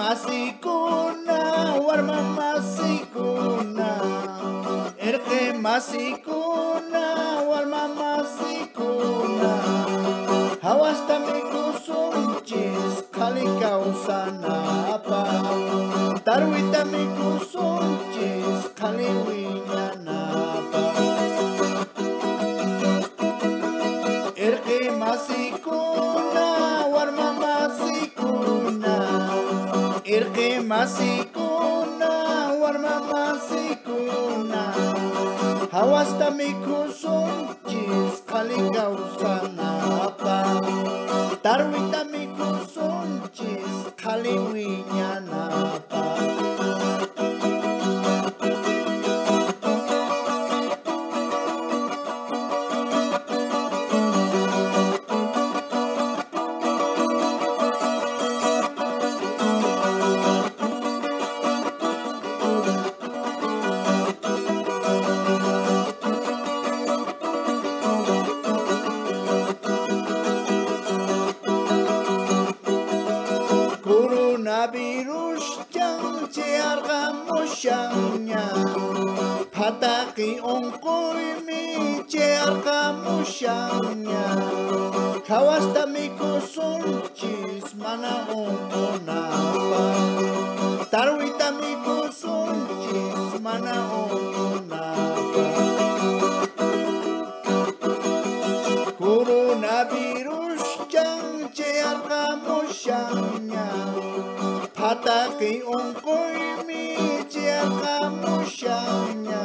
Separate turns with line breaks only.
masikuna, warma masikuna, irqi masikuna, warma masikuna, hawasta mikusunchis qhali kawsanapa, tarwita mikusunchis qhali wiñanapa. Irqi masikuna, warma masikuna, irqi masikuna, warma masikuna, hawasta mikusunchis qhali kawsanapa, tarwita mikusunchis qhali wiñanapa. Coronavirus chanche argamushaña, pataki onkoymi che argamushaña, hawasta mikusunchis mana onkonapa, tarwita mikusunchis mana onkonapa. Coronavirus chanche argamushaña, pataki onkoymi che argamushaña,